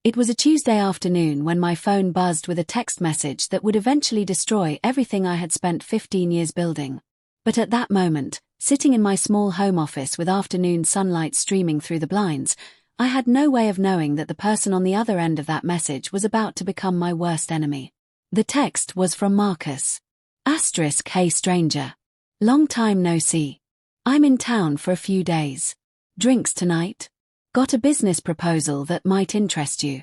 It was a Tuesday afternoon when my phone buzzed with a text message that would eventually destroy everything I had spent 15 years building. But at that moment, sitting in my small home office with afternoon sunlight streaming through the blinds, I had no way of knowing that the person on the other end of that message was about to become my worst enemy. The text was from Marcus. Hey stranger. Long time no see. I'm in town for a few days. Drinks tonight? Got a business proposal that might interest you.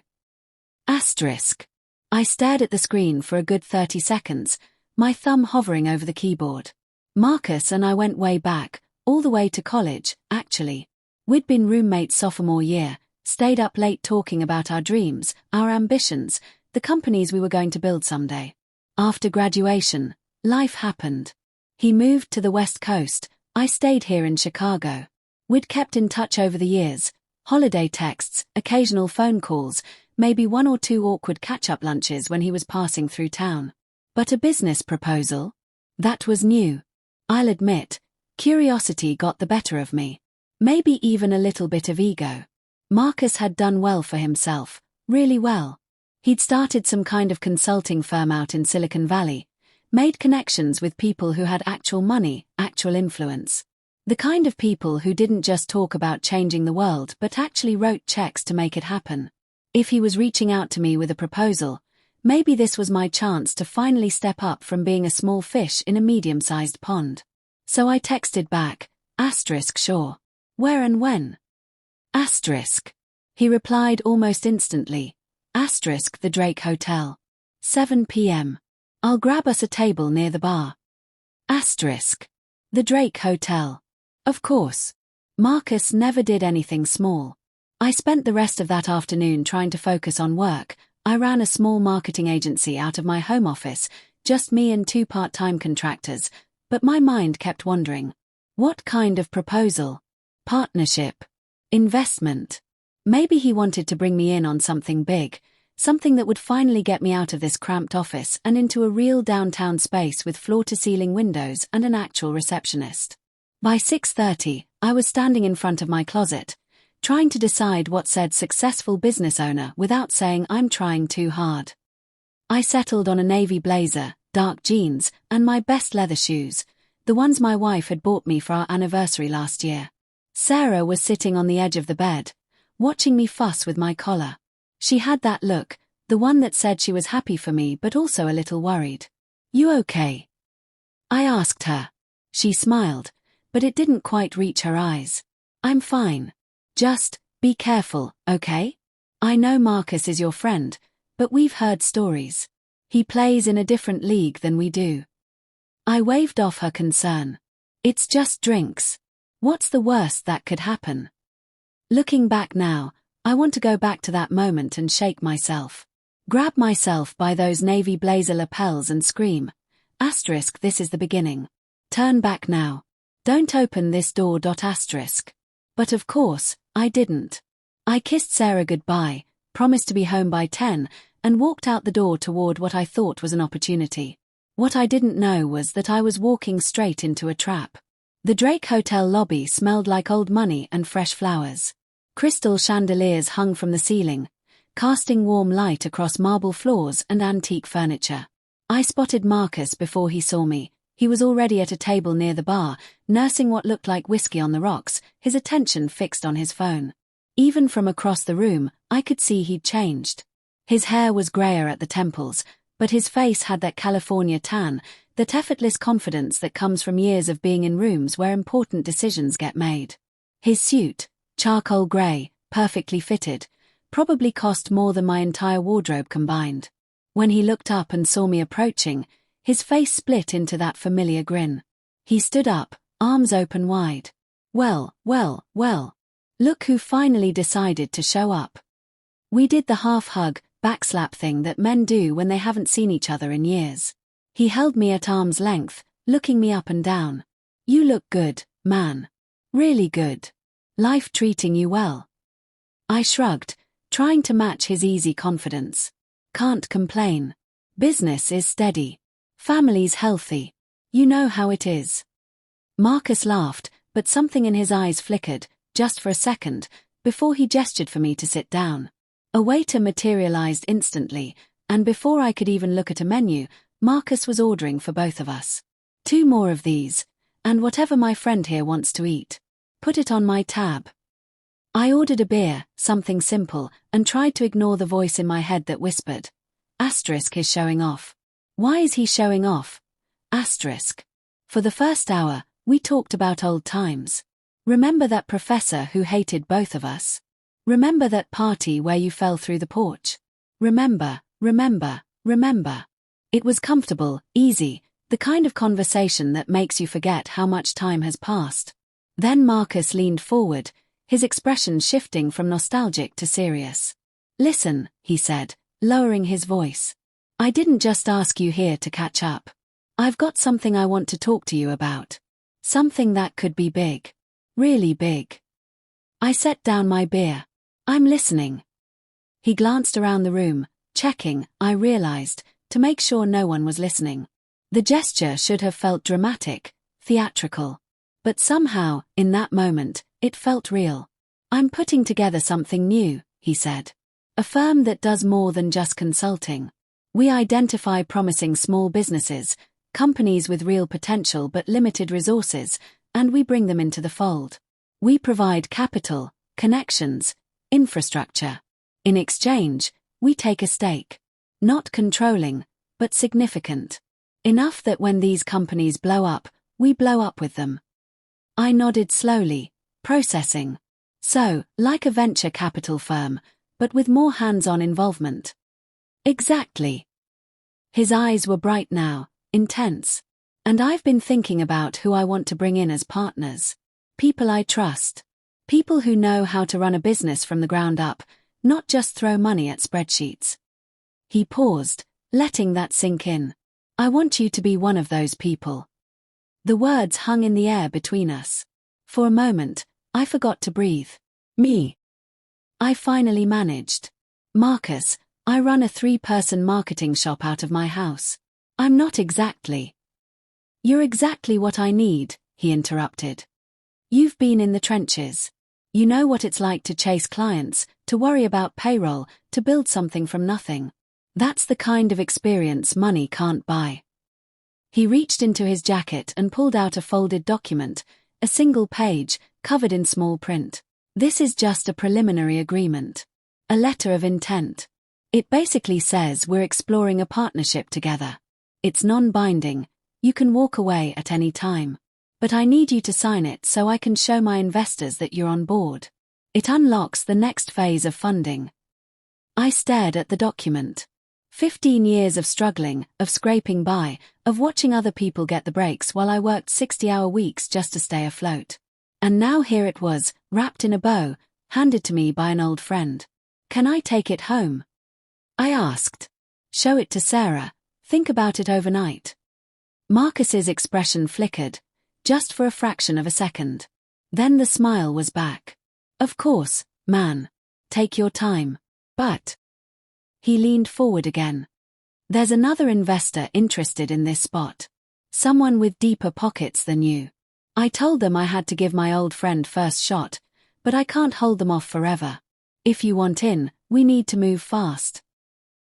I stared at the screen for a good 30 seconds, my thumb hovering over the keyboard. Marcus and I went way back, all the way to college, actually. We'd been roommates sophomore year, stayed up late talking about our dreams, our ambitions, the companies we were going to build someday. After graduation, life happened. He moved to the West Coast, I stayed here in Chicago. We'd kept in touch over the years, holiday texts, occasional phone calls, maybe one or two awkward catch-up lunches when he was passing through town. But a business proposal? That was new. I'll admit, curiosity got the better of me. Maybe even a little bit of ego. Marcus had done well for himself, really well. He'd started some kind of consulting firm out in Silicon Valley, made connections with people who had actual money, actual influence. The kind of people who didn't just talk about changing the world but actually wrote checks to make it happen. If he was reaching out to me with a proposal, maybe this was my chance to finally step up from being a small fish in a medium-sized pond. So I texted back, sure. Where and when? He replied almost instantly, the Drake Hotel. 7 p.m. I'll grab us a table near the bar. The Drake Hotel. Of course. Marcus never did anything small. I spent the rest of that afternoon trying to focus on work. I ran a small marketing agency out of my home office, just me and 2 part-time contractors, but my mind kept wandering. What kind of proposal? Partnership? Investment? Maybe he wanted to bring me in on something big, something that would finally get me out of this cramped office and into a real downtown space with floor-to-ceiling windows and an actual receptionist. By 6:30, I was standing in front of my closet, trying to decide what said successful business owner without saying I'm trying too hard. I settled on a navy blazer, dark jeans, and my best leather shoes, the ones my wife had bought me for our anniversary last year. Sarah was sitting on the edge of the bed, watching me fuss with my collar. She had that look, the one that said she was happy for me but also a little worried. You okay? I asked her. She smiled, but it didn't quite reach her eyes. I'm fine. Just, be careful, okay? I know Marcus is your friend, but we've heard stories. He plays in a different league than we do. I waved off her concern. It's just drinks. What's the worst that could happen? Looking back now, I want to go back to that moment and shake myself. Grab myself by those navy blazer lapels and scream, this is the beginning. Turn back now. Don't open this door. But of course, I didn't. I kissed Sarah goodbye, promised to be home by 10, and walked out the door toward what I thought was an opportunity. What I didn't know was that I was walking straight into a trap. The Drake Hotel lobby smelled like old money and fresh flowers. Crystal chandeliers hung from the ceiling, casting warm light across marble floors and antique furniture. I spotted Marcus before he saw me. He was already at a table near the bar, nursing what looked like whiskey on the rocks, his attention fixed on his phone. Even from across the room, I could see he'd changed. His hair was grayer at the temples, but his face had that California tan, that effortless confidence that comes from years of being in rooms where important decisions get made. His suit, charcoal gray, perfectly fitted, probably cost more than my entire wardrobe combined. When he looked up and saw me approaching, his face split into that familiar grin. He stood up, arms open wide. Well. Look who finally decided to show up. We did the half-hug, backslap thing that men do when they haven't seen each other in years. He held me at arm's length, looking me up and down. You look good, man. Really good. Life treating you well. I shrugged, trying to match his easy confidence. Can't complain. Business is steady. Family's healthy. You know how it is. Marcus laughed, but something in his eyes flickered, just for a second, before he gestured for me to sit down. A waiter materialized instantly, and before I could even look at a menu, Marcus was ordering for both of us. 2 more of these, and whatever my friend here wants to eat. Put it on my tab. I ordered a beer, something simple, and tried to ignore the voice in my head that whispered, Asterisk is showing off. Why is he showing off? Asterisk. For the first hour, we talked about old times. Remember that professor who hated both of us? Remember that party where you fell through the porch? Remember. It was comfortable, easy, the kind of conversation that makes you forget how much time has passed. Then Marcus leaned forward, his expression shifting from nostalgic to serious. Listen, he said, lowering his voice. I didn't just ask you here to catch up. I've got something I want to talk to you about. Something that could be big. Really big. I set down my beer. I'm listening. He glanced around the room, checking, I realized, to make sure no one was listening. The gesture should have felt dramatic, theatrical. But somehow, in that moment, it felt real. I'm putting together something new, he said. A firm that does more than just consulting. We identify promising small businesses, companies with real potential but limited resources, and we bring them into the fold. We provide capital, connections, infrastructure. In exchange, we take a stake. Not controlling, but significant. Enough that when these companies blow up, we blow up with them. I nodded slowly, processing. So, like a venture capital firm, but with more hands-on involvement. Exactly. His eyes were bright now, intense. And I've been thinking about who I want to bring in as partners. People I trust. People who know how to run a business from the ground up, not just throw money at spreadsheets. He paused, letting that sink in. I want you to be one of those people. The words hung in the air between us. For a moment, I forgot to breathe. Me. I finally managed. Marcus, I run a 3-person marketing shop out of my house. I'm not exactly. You're exactly what I need, he interrupted. You've been in the trenches. You know what it's like to chase clients, to worry about payroll, to build something from nothing. That's the kind of experience money can't buy. He reached into his jacket and pulled out a folded document, a single page, covered in small print. This is just a preliminary agreement. A letter of intent. It basically says we're exploring a partnership together. It's non-binding, you can walk away at any time. But I need you to sign it so I can show my investors that you're on board. It unlocks the next phase of funding. I stared at the document. 15 years of struggling, of scraping by, of watching other people get the breaks while I worked 60-hour weeks just to stay afloat. And now here it was, wrapped in a bow, handed to me by an old friend. Can I take it home? I asked. Show it to Sarah, think about it overnight. Marcus's expression flickered, just for a fraction of a second. Then the smile was back. Of course, man. Take your time. But... He leaned forward again. There's another investor interested in this spot. Someone with deeper pockets than you. I told them I had to give my old friend first shot, but I can't hold them off forever. If you want in, we need to move fast.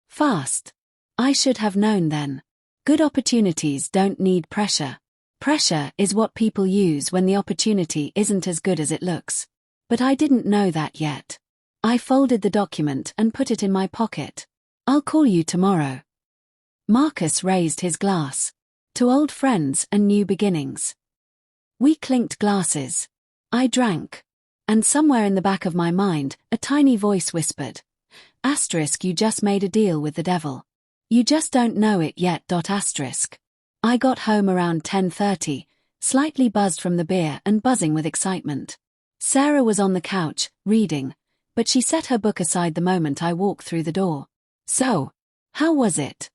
Fast. I should have known then. Good opportunities don't need pressure. Pressure is what people use when the opportunity isn't as good as it looks. But I didn't know that yet. I folded the document and put it in my pocket. I'll call you tomorrow. Marcus raised his glass. To old friends and new beginnings. We clinked glasses. I drank. And somewhere in the back of my mind, a tiny voice whispered. Asterisk, you just made a deal with the devil. You just don't know it yet. Asterisk. I got home around 10:30, slightly buzzed from the beer and buzzing with excitement. Sarah was on the couch, reading, but she set her book aside the moment I walked through the door. So, how was it?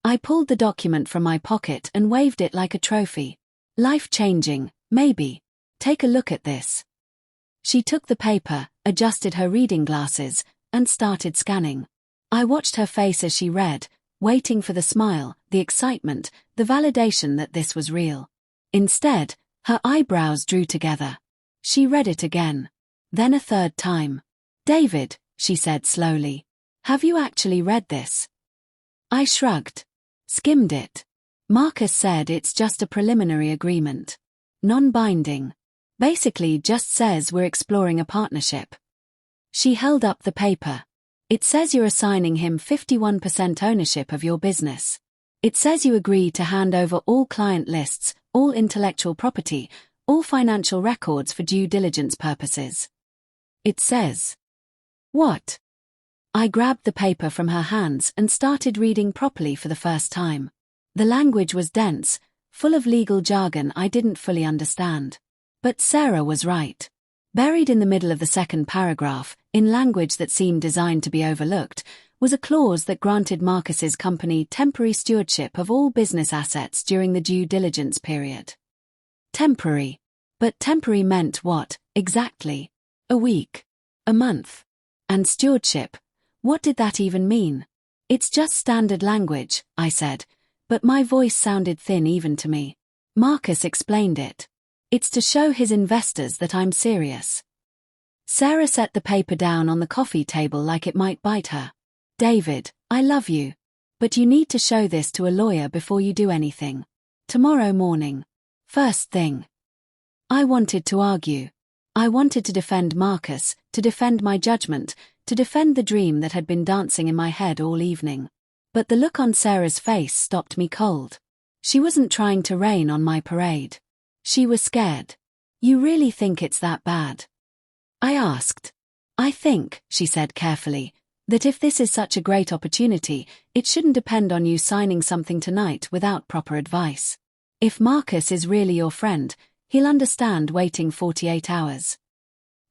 I pulled the document from my pocket and waved it like a trophy. Life-changing, maybe. Take a look at this. She took the paper, adjusted her reading glasses, and started scanning. I watched her face as she read, waiting for the smile, the excitement, the validation that this was real. Instead, her eyebrows drew together. She read it again. Then a third time. David, she said slowly. Have you actually read this? I shrugged. Skimmed it. Marcus said it's just a preliminary agreement. Non-binding. Basically just says we're exploring a partnership. She held up the paper. It says you're assigning him 51% ownership of your business. It says you agree to hand over all client lists, all intellectual property, all financial records for due diligence purposes. It says. What? I grabbed the paper from her hands and started reading properly for the first time. The language was dense, full of legal jargon I didn't fully understand. But Sarah was right. Buried in the middle of the second paragraph, in language that seemed designed to be overlooked, was a clause that granted Marcus's company temporary stewardship of all business assets during the due diligence period. Temporary. But temporary meant what, exactly? A week? A month? And stewardship? What did that even mean? It's just standard language, I said, but my voice sounded thin even to me. Marcus explained it. It's to show his investors that I'm serious. Sarah set the paper down on the coffee table like it might bite her. David, I love you. But you need to show this to a lawyer before you do anything. Tomorrow morning. First thing. I wanted to argue. I wanted to defend Marcus, to defend my judgment, to defend the dream that had been dancing in my head all evening. But the look on Sarah's face stopped me cold. She wasn't trying to rain on my parade. She was scared. You really think it's that bad? I asked. I think, she said carefully, that if this is such a great opportunity, it shouldn't depend on you signing something tonight without proper advice. If Marcus is really your friend, he'll understand waiting 48 hours.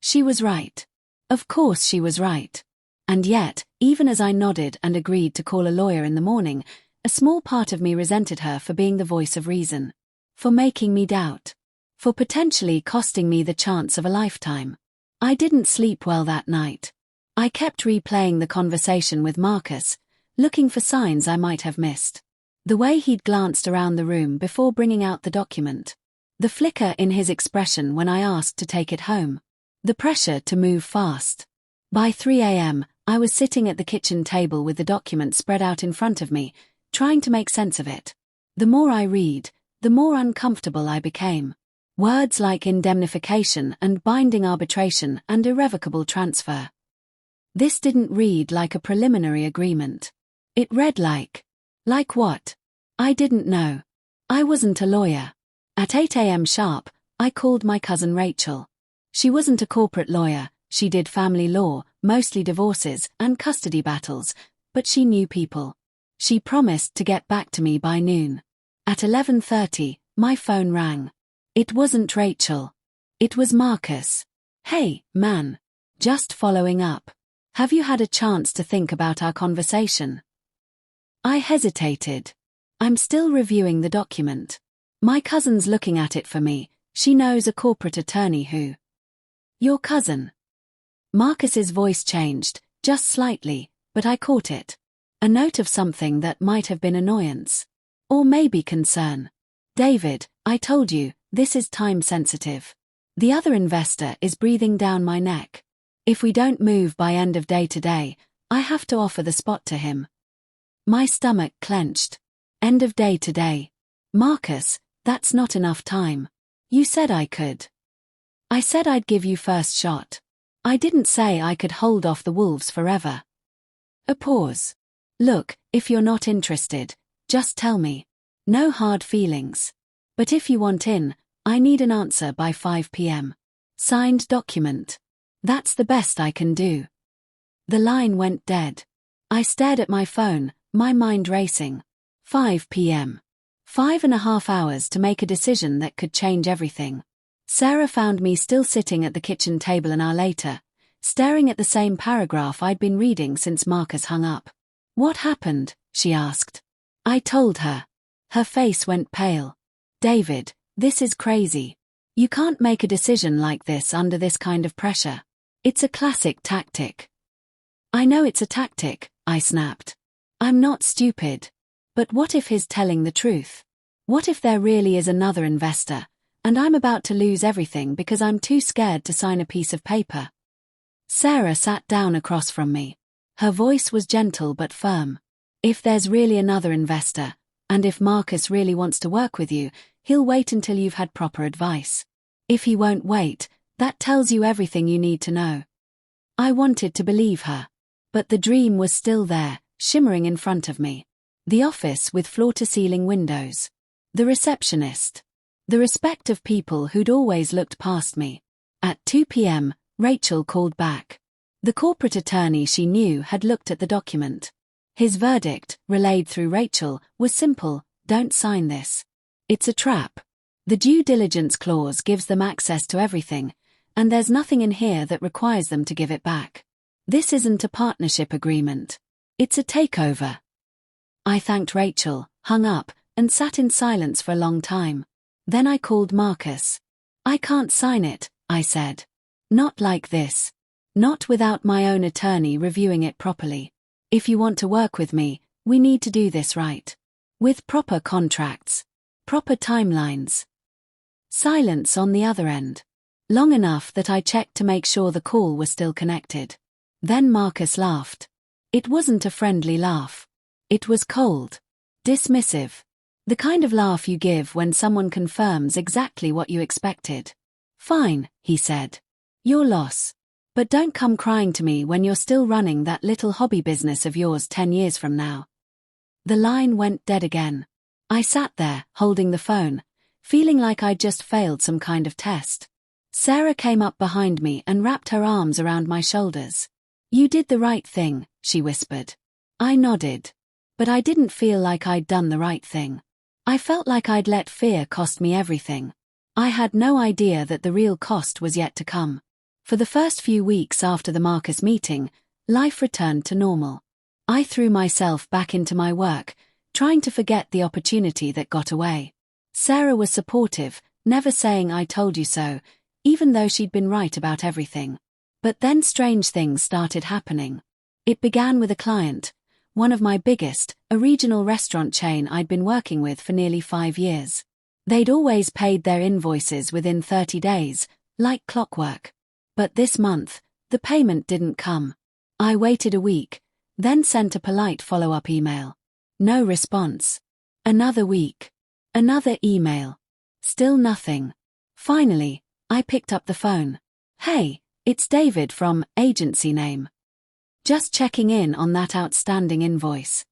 She was right. Of course she was right. And yet, even as I nodded and agreed to call a lawyer in the morning, a small part of me resented her for being the voice of reason. For making me doubt. For potentially costing me the chance of a lifetime. I didn't sleep well that night. I kept replaying the conversation with Marcus, looking for signs I might have missed. The way he'd glanced around the room before bringing out the document. The flicker in his expression when I asked to take it home. The pressure to move fast. By 3 a.m., I was sitting at the kitchen table with the document spread out in front of me, trying to make sense of it. The more I read, the more uncomfortable I became. Words like indemnification and binding arbitration and irrevocable transfer. This didn't read like a preliminary agreement. It read like what? I didn't know. I wasn't a lawyer. At 8 a.m. sharp, I called my cousin Rachel. She wasn't a corporate lawyer, she did family law, mostly divorces and custody battles, but she knew people. She promised to get back to me by noon. At 11:30, my phone rang. It wasn't Rachel. It was Marcus. Hey, man. Just following up. Have you had a chance to think about our conversation? I hesitated. I'm still reviewing the document. My cousin's looking at it for me. She knows a corporate attorney who. Your cousin. Marcus's voice changed, just slightly, but I caught it. A note of something that might have been annoyance. Or maybe concern. David, I told you, this is time sensitive. The other investor is breathing down my neck. If we don't move by end of day today, I have to offer the spot to him. My stomach clenched. End of day today. Marcus, that's not enough time. You said I could. I said I'd give you first shot. I didn't say I could hold off the wolves forever. A pause. Look, if you're not interested, just tell me. No hard feelings. But if you want in, I need an answer by 5 p.m. Signed document. That's the best I can do. The line went dead. I stared at my phone, my mind racing. 5 p.m. 5.5 hours to make a decision that could change everything. Sarah found me still sitting at the kitchen table an hour later, staring at the same paragraph I'd been reading since Marcus hung up. What happened? She asked. I told her. Her face went pale. David, this is crazy. You can't make a decision like this under this kind of pressure. It's a classic tactic. I know it's a tactic, I snapped. I'm not stupid. But what if he's telling the truth? What if there really is another investor, and I'm about to lose everything because I'm too scared to sign a piece of paper? Sarah sat down across from me. Her voice was gentle but firm. If there's really another investor, and if Marcus really wants to work with you, he'll wait until you've had proper advice. If he won't wait, that tells you everything you need to know. I wanted to believe her. But the dream was still there, shimmering in front of me. The office with floor-to-ceiling windows. The receptionist. The respect of people who'd always looked past me. At 2 p.m., Rachel called back. The corporate attorney she knew had looked at the document. His verdict, relayed through Rachel, was simple: don't sign this. It's a trap. The due diligence clause gives them access to everything, and there's nothing in here that requires them to give it back. This isn't a partnership agreement. It's a takeover. I thanked Rachel, hung up, and sat in silence for a long time. Then I called Marcus. I can't sign it, I said. Not like this. Not without my own attorney reviewing it properly. If you want to work with me, we need to do this right. With proper contracts. Proper timelines. Silence on the other end. Long enough that I checked to make sure the call was still connected. Then Marcus laughed. It wasn't a friendly laugh. It was cold. Dismissive. The kind of laugh you give when someone confirms exactly what you expected. Fine, he said. Your loss. But don't come crying to me when you're still running that little hobby business of yours 10 years from now. The line went dead again. I sat there, holding the phone, feeling like I'd just failed some kind of test. Sarah came up behind me and wrapped her arms around my shoulders. You did the right thing, she whispered. I nodded. But I didn't feel like I'd done the right thing. I felt like I'd let fear cost me everything. I had no idea that the real cost was yet to come. For the first few weeks after the Marcus meeting, life returned to normal. I threw myself back into my work, trying to forget the opportunity that got away. Sarah was supportive, never saying I told you so, even though she'd been right about everything. But then strange things started happening. It began with a client, one of my biggest, a regional restaurant chain I'd been working with for nearly 5 years. They'd always paid their invoices within 30 days, like clockwork. But this month, the payment didn't come. I waited a week, then sent a polite follow-up email. No response. Another week. Another email. Still nothing. Finally, I picked up the phone. Hey, it's David from Agency Name. Just checking in on that outstanding invoice.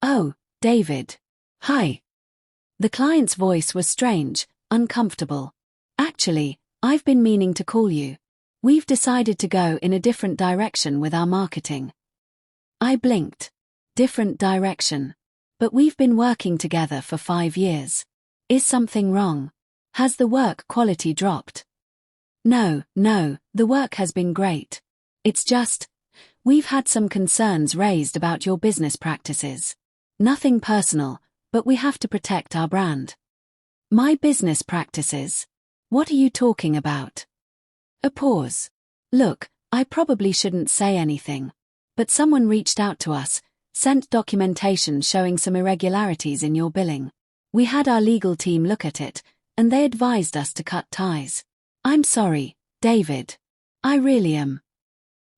Oh, David. Hi. The client's voice was strange, uncomfortable. Actually, I've been meaning to call you. We've decided to go in a different direction with our marketing. I blinked. Different direction. But we've been working together for 5 years. Is something wrong? Has the work quality dropped? No, the work has been great. It's just, we've had some concerns raised about your business practices. Nothing personal, but we have to protect our brand. My business practices? What are you talking about? A pause. Look, I probably shouldn't say anything. But someone reached out to us, sent documentation showing some irregularities in your billing. We had our legal team look at it, and they advised us to cut ties. I'm sorry, David. I really am.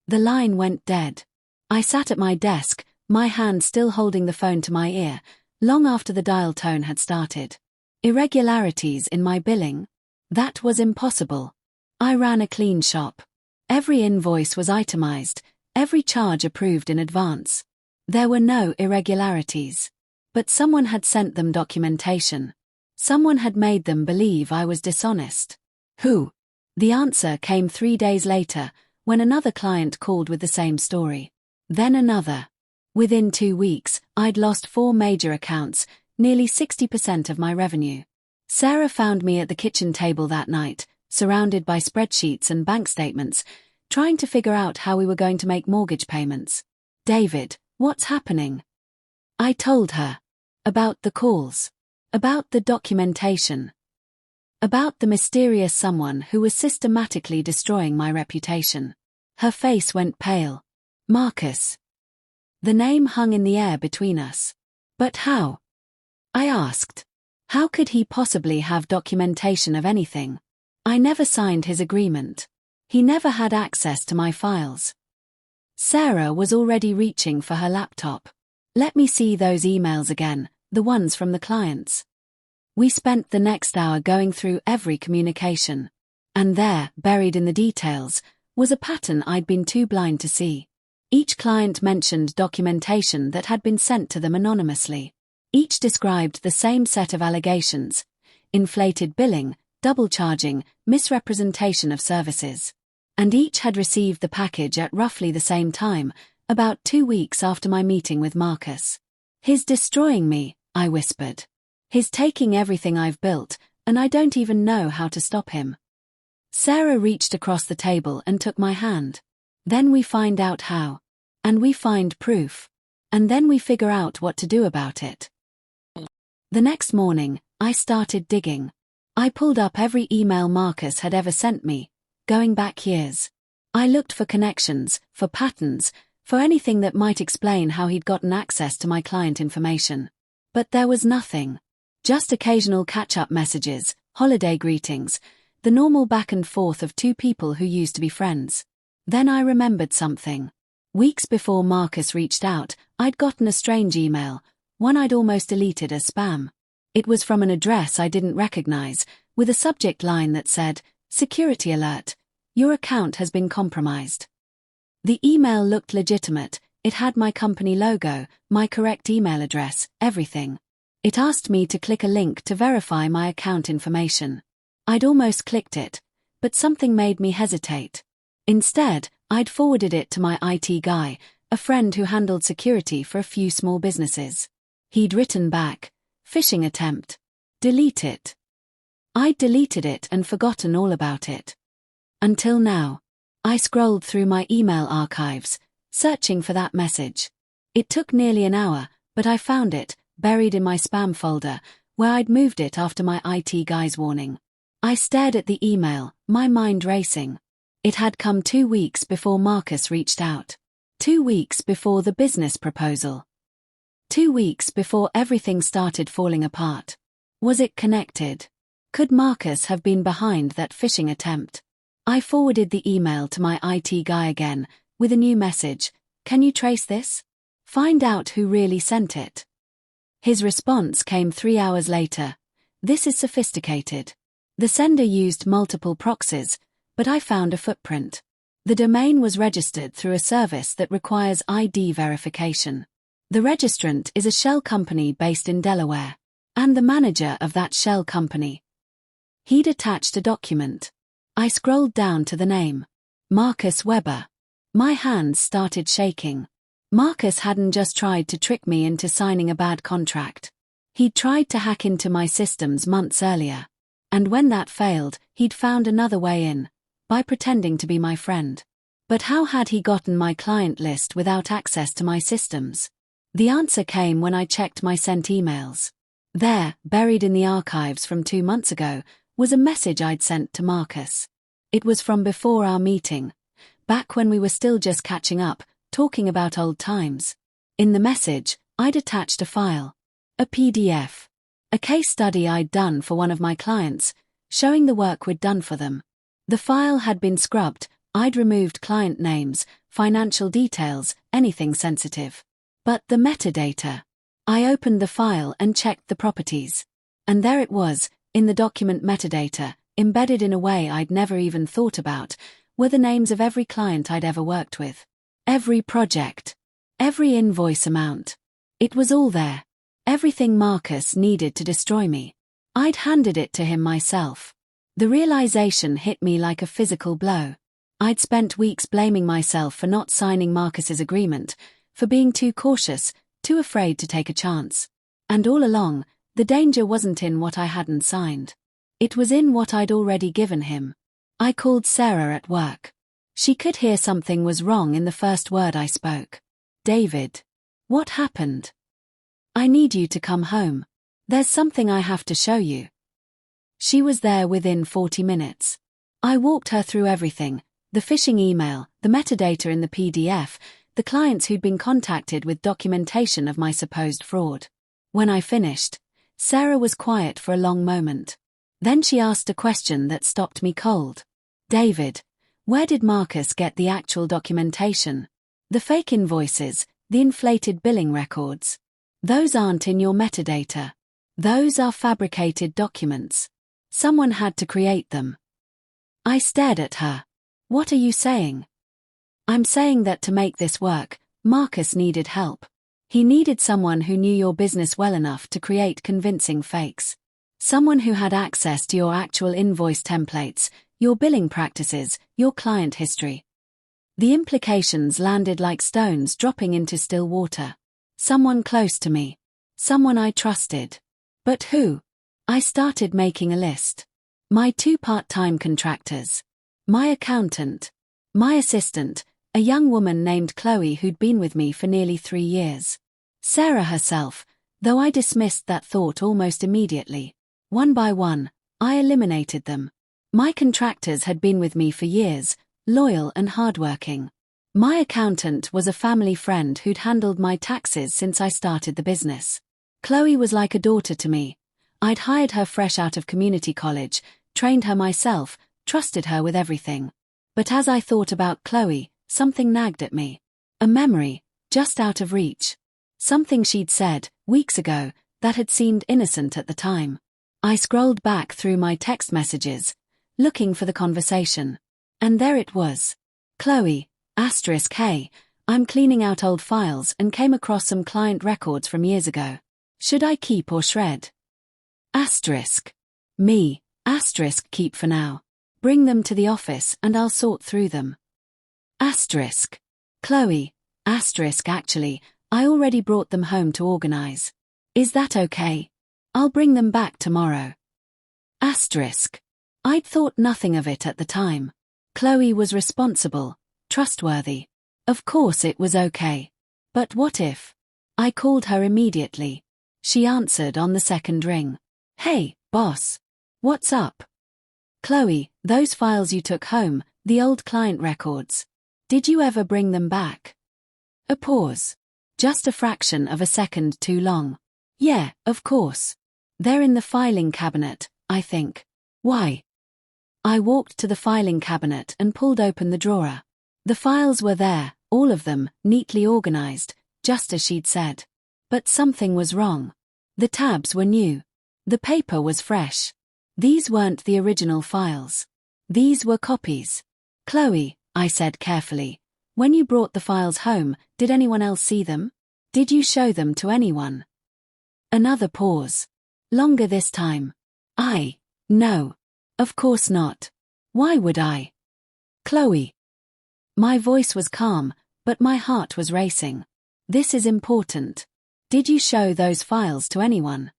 The line went dead. I sat at my desk, my hand still holding the phone to my ear, long after the dial tone had started. Irregularities in my billing? That was impossible. I ran a clean shop. Every invoice was itemized, every charge approved in advance. There were no irregularities. But someone had sent them documentation. Someone had made them believe I was dishonest. Who? The answer came 3 days later, when another client called with the same story. Then another. Within 2 weeks, I'd lost 4 major accounts, nearly 60% of my revenue. Sarah found me at the kitchen table that night, surrounded by spreadsheets and bank statements, trying to figure out how we were going to make mortgage payments. David, what's happening? I told her. About the calls. About the documentation. About the mysterious someone who was systematically destroying my reputation. Her face went pale. Marcus. The name hung in the air between us. But how? I asked. How could he possibly have documentation of anything? I never signed his agreement. He never had access to my files. Sarah was already reaching for her laptop. Let me see those emails again, the ones from the clients. We spent the next hour going through every communication. And there, buried in the details, was a pattern I'd been too blind to see. Each client mentioned documentation that had been sent to them anonymously. Each described the same set of allegations: inflated billing, double charging, misrepresentation of services. And each had received the package at roughly the same time, about 2 weeks after my meeting with Marcus. "He's destroying me," I whispered. "He's taking everything I've built, and I don't even know how to stop him." Sarah reached across the table and took my hand. "Then we find out how. And we find proof. And then we figure out what to do about it." The next morning, I started digging. I pulled up every email Marcus had ever sent me, going back years. I looked for connections, for patterns, for anything that might explain how he'd gotten access to my client information. But there was nothing. Just occasional catch-up messages, holiday greetings, the normal back and forth of two people who used to be friends. Then I remembered something. Weeks before Marcus reached out, I'd gotten a strange email, one I'd almost deleted as spam. It was from an address I didn't recognize, with a subject line that said, "Security alert. Your account has been compromised." The email looked legitimate. It had my company logo, my correct email address, everything. It asked me to click a link to verify my account information. I'd almost clicked it, but something made me hesitate. Instead, I'd forwarded it to my IT guy, a friend who handled security for a few small businesses. He'd written back, "Phishing attempt. Delete it." I'd deleted it and forgotten all about it. Until now. I scrolled through my email archives, searching for that message. It took nearly an hour, but I found it, buried in my spam folder, where I'd moved it after my IT guy's warning. I stared at the email, my mind racing. It had come 2 weeks before Marcus reached out. 2 weeks before the business proposal. 2 weeks before everything started falling apart. Was it connected? Could Marcus have been behind that phishing attempt? I forwarded the email to my IT guy again, with a new message: "Can you trace this? Find out who really sent it." His response came 3 hours later. "This is sophisticated. The sender used multiple proxies, but I found a footprint. The domain was registered through a service that requires ID verification. The registrant is a shell company based in Delaware, and the manager of that shell company." He'd attached a document. I scrolled down to the name. Marcus Weber. My hands started shaking. Marcus hadn't just tried to trick me into signing a bad contract. He'd tried to hack into my systems months earlier. And when that failed, he'd found another way in, by pretending to be my friend. But how had he gotten my client list without access to my systems? The answer came when I checked my sent emails. There, buried in the archives from 2 months ago, was a message I'd sent to Marcus. It was from before our meeting, back when we were still just catching up, talking about old times. In the message, I'd attached a file. A PDF. A case study I'd done for one of my clients, showing the work we'd done for them. The file had been scrubbed. I'd removed client names, financial details, anything sensitive. But the metadata. I opened the file and checked the properties. And there it was, in the document metadata, embedded in a way I'd never even thought about, were the names of every client I'd ever worked with. Every project. Every invoice amount. It was all there. Everything Marcus needed to destroy me. I'd handed it to him myself. The realization hit me like a physical blow. I'd spent weeks blaming myself for not signing Marcus's agreement, for being too cautious, too afraid to take a chance. And all along, the danger wasn't in what I hadn't signed. It was in what I'd already given him. I called Sarah at work. She could hear something was wrong in the first word I spoke. "David. What happened? I need you to come home. There's something I have to show you." She was there within 40 minutes. I walked her through everything: the phishing email, the metadata in the PDF, the clients who'd been contacted with documentation of my supposed fraud. When I finished, Sarah was quiet for a long moment. Then she asked a question that stopped me cold. "David, Where did Marcus get the actual documentation? The fake invoices, the inflated billing records. Those aren't in your metadata. Those are fabricated documents. Someone had to create them. I stared at her. What are you saying? I'm saying that to make this work, Marcus needed help. He needed someone who knew your business well enough to create convincing fakes. Someone who had access to your actual invoice templates, your billing practices, your client history. The implications landed like stones dropping into still water. Someone close to me. Someone I trusted. But who? I started making a list. My 2 part-time contractors. My accountant. My assistant, a young woman named Chloe who'd been with me for nearly 3 years. Sarah herself, though I dismissed that thought almost immediately. One by one, I eliminated them. My contractors had been with me for years, loyal and hardworking. My accountant was a family friend who'd handled my taxes since I started the business. Chloe was like a daughter to me. I'd hired her fresh out of community college, trained her myself, trusted her with everything. But as I thought about Chloe, something nagged at me. A memory, just out of reach. Something she'd said, weeks ago, that had seemed innocent at the time. I scrolled back through my text messages, looking for the conversation. And there it was. Chloe, *Hey, I'm cleaning out old files and came across some client records from years ago. Should I keep or shred? Me, keep for now. Bring them to the office and I'll sort through them. Chloe, actually, I already brought them home to organize. Is that okay? I'll bring them back tomorrow. I'd thought nothing of it at the time. Chloe was responsible, trustworthy. Of course it was okay. But what if? I called her immediately. She answered on the second ring. Hey, boss. What's up? Chloe, those files you took home, the old client records. Did you ever bring them back? A pause. Just a fraction of a second too long. Yeah, of course. They're in the filing cabinet, I think. Why? I walked to the filing cabinet and pulled open the drawer. The files were there, all of them, neatly organized, just as she'd said. But something was wrong. The tabs were new. The paper was fresh. These weren't the original files. These were copies. Chloe, I said carefully, when you brought the files home, did anyone else see them? Did you show them to anyone? Another pause. Longer this time. No. Of course not. Why would I? Chloe. My voice was calm, but my heart was racing. This is important. Did you show those files to anyone?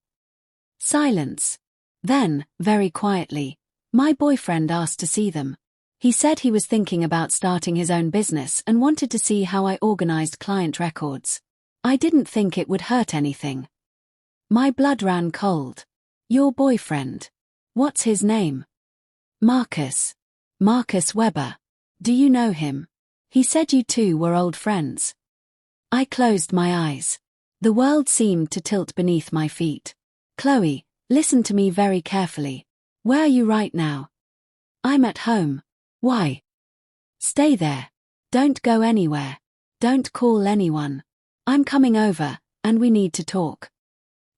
Silence. Then, very quietly, my boyfriend asked to see them. He said he was thinking about starting his own business and wanted to see how I organized client records. I didn't think it would hurt anything. My blood ran cold. Your boyfriend. What's his name? Marcus. Marcus Weber. Do you know him? He said you two were old friends. I closed my eyes. The world seemed to tilt beneath my feet. Chloe, listen to me very carefully. Where are you right now? I'm at home. Why? Stay there. Don't go anywhere. Don't call anyone. I'm coming over, and we need to talk.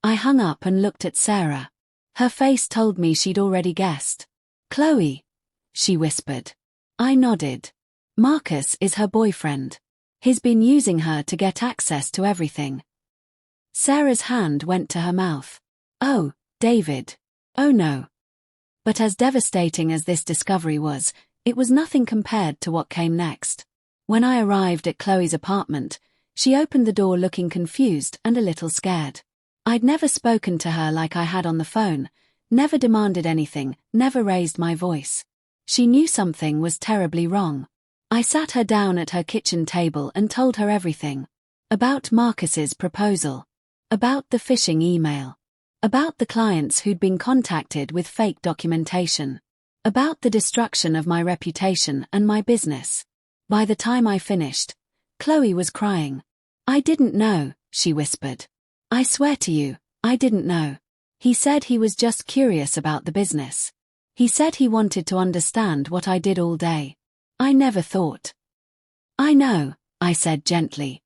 I hung up and looked at Sarah. Her face told me she'd already guessed. Chloe, she whispered. I nodded. Marcus is her boyfriend. He's been using her to get access to everything. Sarah's hand went to her mouth. Oh, David. Oh no. But as devastating as this discovery was, it was nothing compared to what came next. When I arrived at Chloe's apartment, she opened the door looking confused and a little scared. I'd never spoken to her like I had on the phone, never demanded anything, never raised my voice. She knew something was terribly wrong. I sat her down at her kitchen table and told her everything. About Marcus's proposal. About the phishing email. About the clients who'd been contacted with fake documentation. About the destruction of my reputation and my business. By the time I finished, Chloe was crying. I didn't know, she whispered. I swear to you, I didn't know. He said he was just curious about the business. He said he wanted to understand what I did all day. I never thought. I know, I said gently.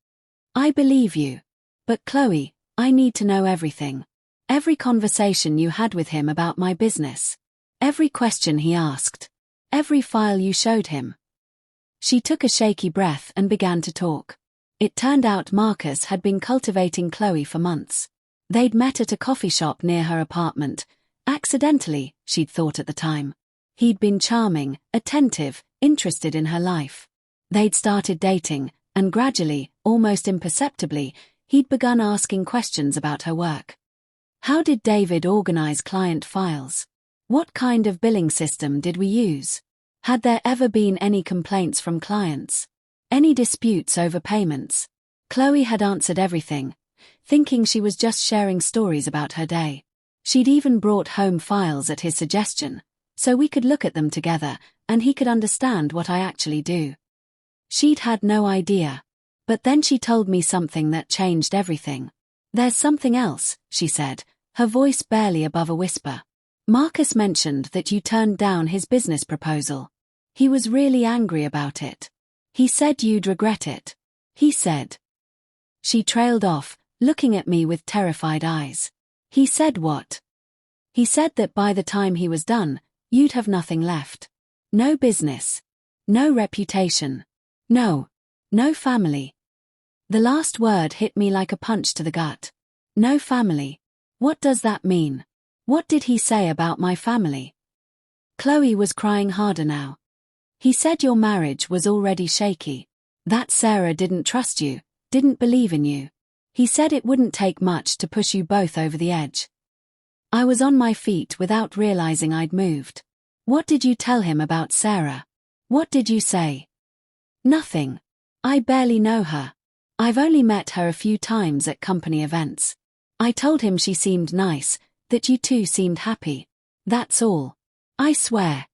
I believe you. But Chloe, I need to know everything. Every conversation you had with him about my business. Every question he asked. Every file you showed him. She took a shaky breath and began to talk. It turned out Marcus had been cultivating Chloe for months. They'd met at a coffee shop near her apartment. Accidentally, she'd thought at the time. He'd been charming, attentive, interested in her life. They'd started dating, and gradually, almost imperceptibly, he'd begun asking questions about her work. How did David organize client files? What kind of billing system did we use? Had there ever been any complaints from clients? Any disputes over payments? Chloe had answered everything, thinking she was just sharing stories about her day. She'd even brought home files at his suggestion, so we could look at them together, and he could understand what I actually do. She'd had no idea. But then she told me something that changed everything. There's something else, she said, her voice barely above a whisper. Marcus mentioned that you turned down his business proposal. He was really angry about it. He said you'd regret it. He said. She trailed off, looking at me with terrified eyes. He said what? He said that by the time he was done, you'd have nothing left. No business. No reputation. No family. The last word hit me like a punch to the gut. No family. What does that mean? What did he say about my family? Chloe was crying harder now. He said your marriage was already shaky. That Sarah didn't trust you, didn't believe in you. He said it wouldn't take much to push you both over the edge. I was on my feet without realizing I'd moved. What did you tell him about Sarah? What did you say? Nothing. I barely know her. I've only met her a few times at company events. I told him she seemed nice, that you two seemed happy. That's all. I swear.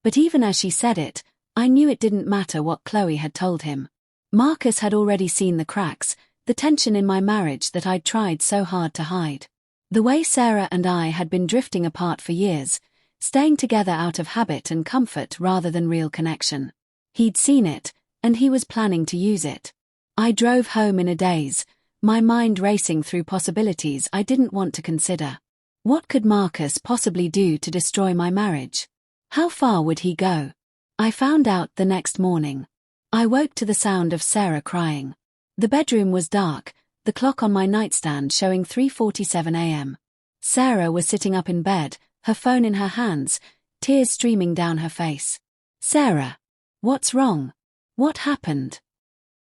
But even as she said it, I knew it didn't matter what Chloe had told him. Marcus had already seen the cracks, the tension in my marriage that I'd tried so hard to hide. The way Sarah and I had been drifting apart for years, staying together out of habit and comfort rather than real connection. He'd seen it, and he was planning to use it. I drove home in a daze, my mind racing through possibilities I didn't want to consider. What could Marcus possibly do to destroy my marriage? How far would he go? I found out the next morning. I woke to the sound of Sarah crying. The bedroom was dark, the clock on my nightstand showing 3:47 a.m. Sarah was sitting up in bed, her phone in her hands, tears streaming down her face. Sarah, what's wrong? What happened?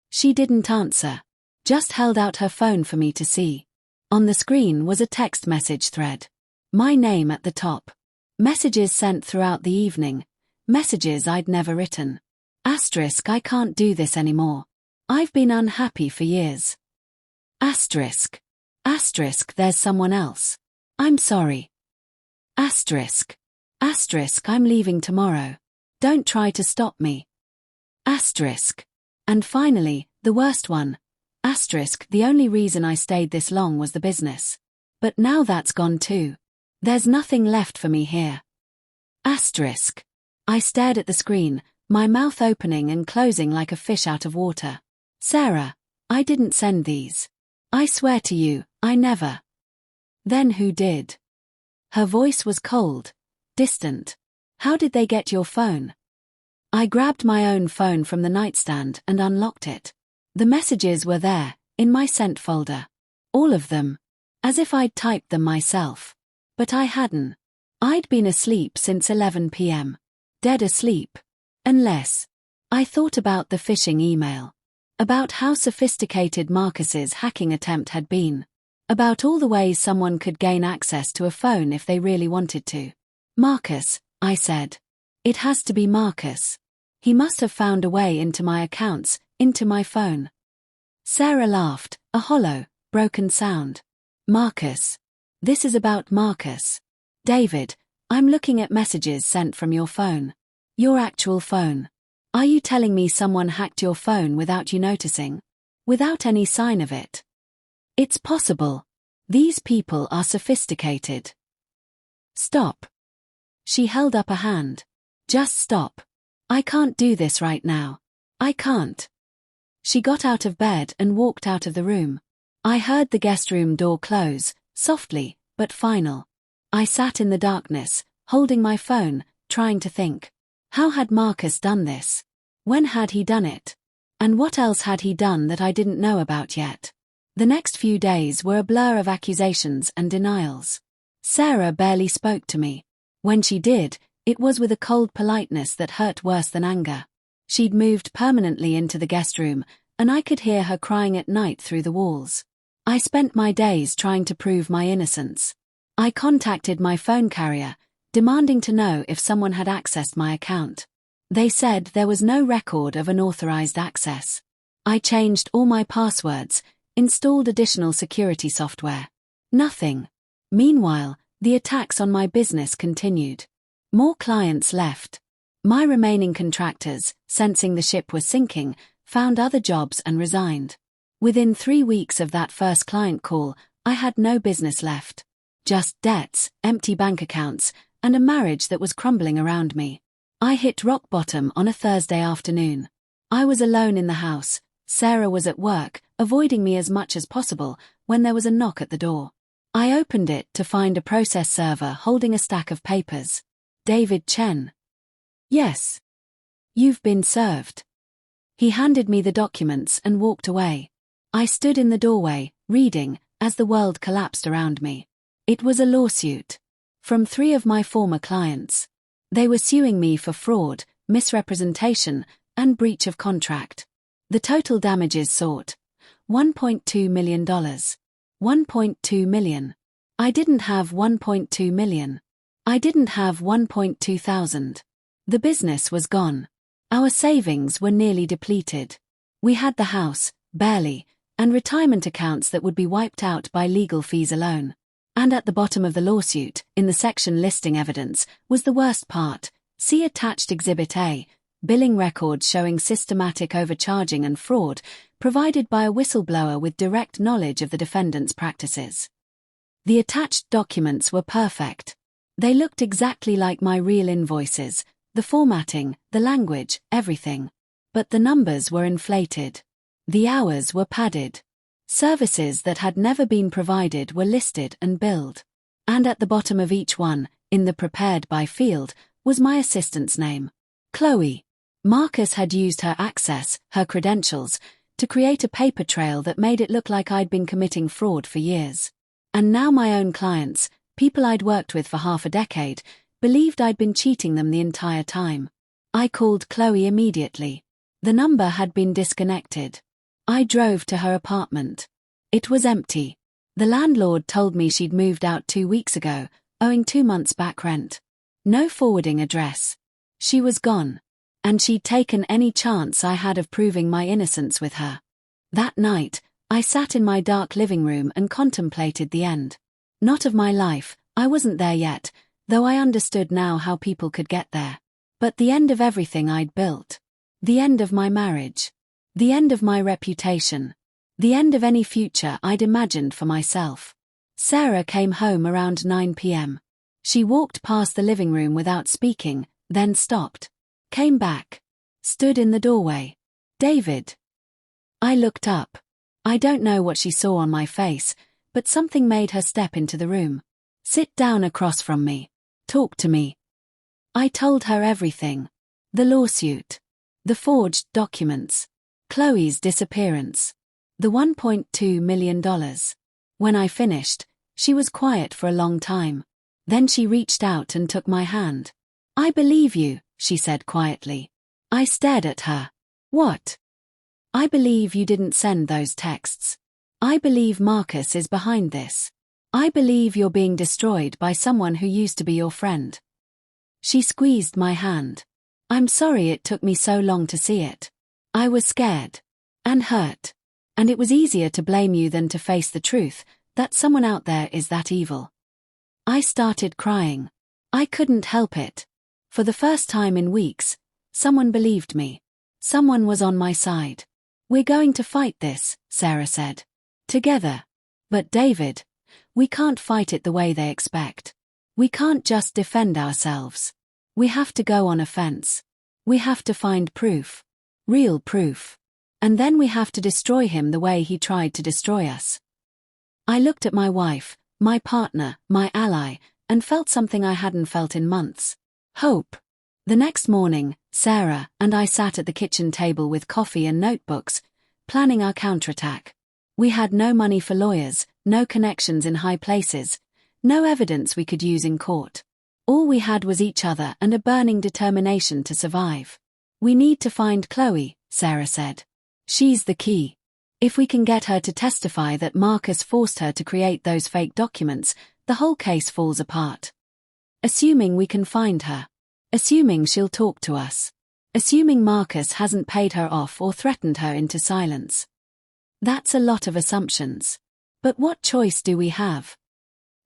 She didn't answer, just held out her phone for me to see. On the screen was a text message thread. My name at the top. Messages sent throughout the evening. Messages I'd never written. Asterisk, I can't do this anymore. I've been unhappy for years. Asterisk. Asterisk, there's someone else. I'm sorry. Asterisk. Asterisk, I'm leaving tomorrow. Don't try to stop me. Asterisk. And finally, the worst one. Asterisk, the only reason I stayed this long was the business. But now that's gone too. There's nothing left for me here. Asterisk. I stared at the screen, my mouth opening and closing like a fish out of water. Sarah, I didn't send these. I swear to you, I never. Then who did? Her voice was cold, distant. How did they get your phone? I grabbed my own phone from the nightstand and unlocked it. The messages were there, in my sent folder. All of them. As if I'd typed them myself. But I hadn't. I'd been asleep since 11 p.m. Dead asleep. Unless. I thought about the phishing email. About how sophisticated Marcus's hacking attempt had been. About all the ways someone could gain access to a phone if they really wanted to. Marcus, I said. It has to be Marcus. He must have found a way into my accounts, into my phone. Sarah laughed, a hollow, broken sound. Marcus. This is about Marcus. David, I'm looking at messages sent from your phone. Your actual phone. Are you telling me someone hacked your phone without you noticing? Without any sign of it? It's possible. These people are sophisticated. Stop. She held up a hand. Just stop. I can't do this right now. I can't. She got out of bed and walked out of the room. I heard the guest room door close, softly, but final. I sat in the darkness, holding my phone, trying to think. How had Marcus done this? When had he done it? And what else had he done that I didn't know about yet? The next few days were a blur of accusations and denials. Sarah barely spoke to me. When she did, it was with a cold politeness that hurt worse than anger. She'd moved permanently into the guest room, and I could hear her crying at night through the walls. I spent my days trying to prove my innocence. I contacted my phone carrier, demanding to know if someone had accessed my account. They said there was no record of unauthorized access. I changed all my passwords, installed additional security software. Nothing. Meanwhile, the attacks on my business continued. More clients left. My remaining contractors, sensing the ship was sinking, found other jobs and resigned. Within 3 weeks of that first client call, I had no business left. Just debts, empty bank accounts, and a marriage that was crumbling around me. I hit rock bottom on a Thursday afternoon. I was alone in the house. Sarah was at work, avoiding me as much as possible, when there was a knock at the door. I opened it to find a process server holding a stack of papers. David Chen. Yes. You've been served. He handed me the documents and walked away. I stood in the doorway, reading, as the world collapsed around me. It was a lawsuit. From 3 of my former clients. They were suing me for fraud, misrepresentation, and breach of contract. The total damages sought: $1.2 million. $1.2 million. I didn't have $1.2 million. I didn't have 1.2 thousand. The business was gone. Our savings were nearly depleted. We had the house, barely, and retirement accounts that would be wiped out by legal fees alone. And at the bottom of the lawsuit, in the section listing evidence, was the worst part. See attached Exhibit A, billing records showing systematic overcharging and fraud, provided by a whistleblower with direct knowledge of the defendant's practices. The attached documents were perfect. They looked exactly like my real invoices, the formatting, the language, everything. But the numbers were inflated. The hours were padded. Services that had never been provided were listed and billed. And at the bottom of each one, in the prepared by field, was my assistant's name. Chloe. Marcus had used her access, her credentials, to create a paper trail that made it look like I'd been committing fraud for years. And now my own clients, people I'd worked with for half a decade, believed I'd been cheating them the entire time. I called Chloe immediately. The number had been disconnected. I drove to her apartment. It was empty. The landlord told me she'd moved out 2 weeks ago, owing 2 months back rent. No forwarding address. She was gone. And she'd taken any chance I had of proving my innocence with her. That night, I sat in my dark living room and contemplated the end. Not of my life, I wasn't there yet, though I understood now how people could get there. But the end of everything I'd built. The end of my marriage. The end of my reputation. The end of any future I'd imagined for myself. Sarah came home around 9 p.m. She walked past the living room without speaking, then stopped. Came back. Stood in the doorway. David. I looked up. I don't know what she saw on my face, but something made her step into the room. Sit down across from me. Talk to me. I told her everything. The lawsuit. The forged documents. Chloe's disappearance. The $1.2 million. When I finished, she was quiet for a long time. Then she reached out and took my hand. I believe you, she said quietly. I stared at her. What? I believe you didn't send those texts. I believe Marcus is behind this. I believe you're being destroyed by someone who used to be your friend. She squeezed my hand. I'm sorry it took me so long to see it. I was scared. And hurt. And it was easier to blame you than to face the truth, that someone out there is that evil. I started crying. I couldn't help it. For the first time in weeks, someone believed me. Someone was on my side. We're going to fight this, Sarah said. Together. But David, we can't fight it the way they expect. We can't just defend ourselves. We have to go on offense. We have to find proof. Real proof. And then we have to destroy him the way he tried to destroy us. I looked at my wife, my partner, my ally, and felt something I hadn't felt in months. Hope. The next morning, Sarah and I sat at the kitchen table with coffee and notebooks, planning our counterattack. We had no money for lawyers, no connections in high places, no evidence we could use in court. All we had was each other and a burning determination to survive. We need to find Chloe, Sarah said. She's the key. If we can get her to testify that Marcus forced her to create those fake documents, the whole case falls apart. Assuming we can find her. Assuming she'll talk to us. Assuming Marcus hasn't paid her off or threatened her into silence. That's a lot of assumptions. But what choice do we have?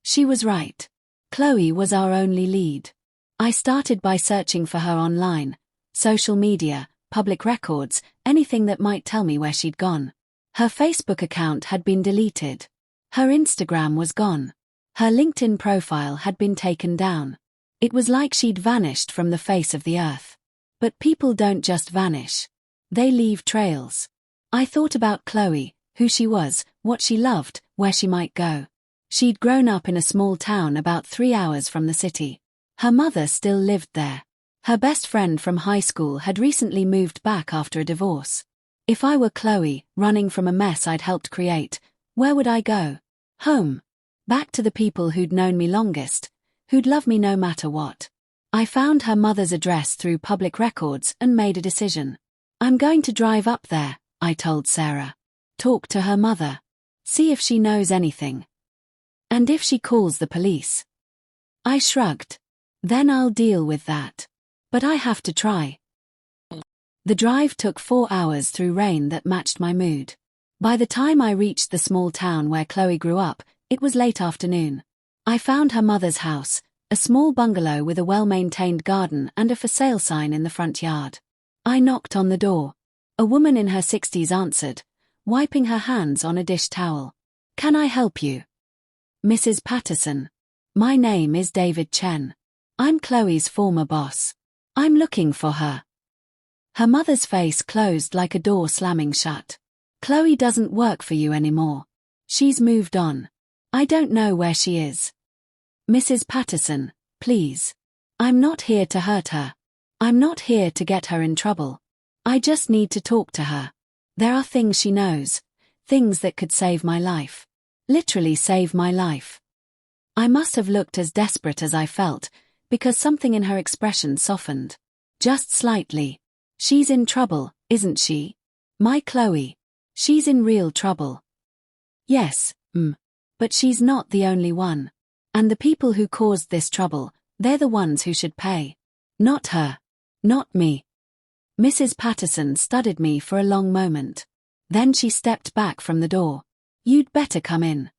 She was right. Chloe was our only lead. I started by searching for her online, social media, public records, anything that might tell me where she'd gone. Her Facebook account had been deleted. Her Instagram was gone. Her LinkedIn profile had been taken down. It was like she'd vanished from the face of the earth. But people don't just vanish. They leave trails. I thought about Chloe, who she was, what she loved, where she might go. She'd grown up in a small town about 3 hours from the city. Her mother still lived there. Her best friend from high school had recently moved back after a divorce. If I were Chloe, running from a mess I'd helped create, where would I go? Home. Back to the people who'd known me longest, who'd love me no matter what. I found her mother's address through public records and made a decision. I'm going to drive up there, I told Sarah. Talk to her mother. See if she knows anything. And if she calls the police. I shrugged. Then I'll deal with that. But I have to try. The drive took 4 hours through rain that matched my mood. By the time I reached the small town where Chloe grew up, it was late afternoon. I found her mother's house, a small bungalow with a well-maintained garden and a for sale sign in the front yard. I knocked on the door. A woman in her 60s answered, wiping her hands on a dish towel. Can I help you? Mrs. Patterson. My name is David Chen. I'm Chloe's former boss. I'm looking for her. Her mother's face closed like a door slamming shut. Chloe doesn't work for you anymore. She's moved on. I don't know where she is. Mrs. Patterson, please. I'm not here to hurt her. I'm not here to get her in trouble. I just need to talk to her. There are things she knows, things that could save my life. Literally save my life. I must have looked as desperate as I felt, because something in her expression softened. Just slightly. She's in trouble, isn't she? My Chloe. She's in real trouble. Yes, but she's not the only one. And the people who caused this trouble, they're the ones who should pay. Not her. Not me. Mrs. Patterson studied me for a long moment. Then she stepped back from the door. You'd better come in.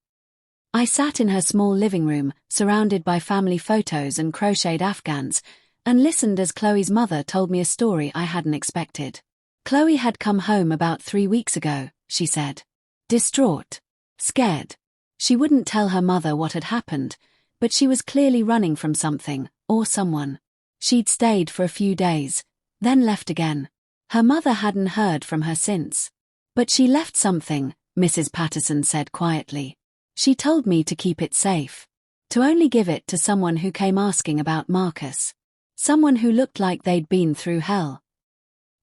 I sat in her small living room, surrounded by family photos and crocheted Afghans, and listened as Chloe's mother told me a story I hadn't expected. Chloe had come home about 3 weeks ago, she said. Distraught. Scared. She wouldn't tell her mother what had happened, but she was clearly running from something, or someone. She'd stayed for a few days, then left again. Her mother hadn't heard from her since. But she left something, Mrs. Patterson said quietly. She told me to keep it safe. To only give it to someone who came asking about Marcus. Someone who looked like they'd been through hell.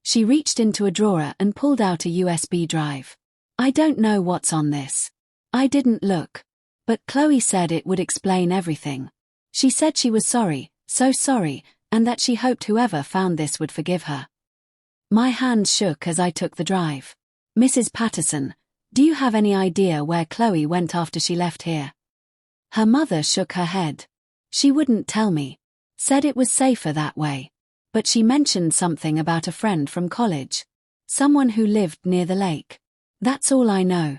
She reached into a drawer and pulled out a USB drive. I don't know what's on this. I didn't look. But Chloe said it would explain everything. She said she was sorry, so sorry, and that she hoped whoever found this would forgive her. My hands shook as I took the drive. Mrs. Patterson, do you have any idea where Chloe went after she left here? Her mother shook her head. She wouldn't tell me. Said it was safer that way. But she mentioned something about a friend from college. Someone who lived near the lake. That's all I know.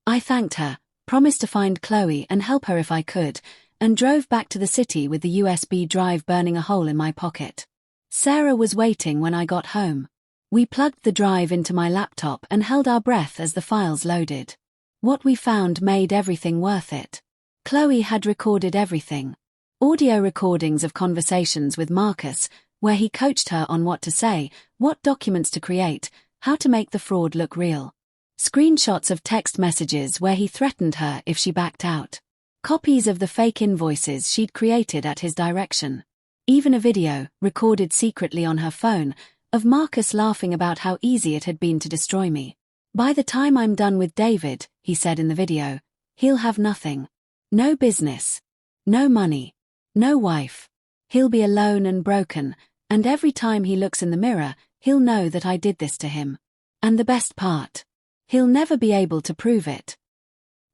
I thanked her, promised to find Chloe and help her if I could, and drove back to the city with the USB drive burning a hole in my pocket. Sarah was waiting when I got home. We plugged the drive into my laptop and held our breath as the files loaded. What we found made everything worth it. Chloe had recorded everything. Audio recordings of conversations with Marcus, where he coached her on what to say, what documents to create, how to make the fraud look real. Screenshots of text messages where he threatened her if she backed out. Copies of the fake invoices she'd created at his direction. Even a video, recorded secretly on her phone, of Marcus laughing about how easy it had been to destroy me. "By the time I'm done with David," he said in the video, "he'll have nothing. No business. No money. No wife. He'll be alone and broken, and every time he looks in the mirror, he'll know that I did this to him. And the best part, he'll never be able to prove it."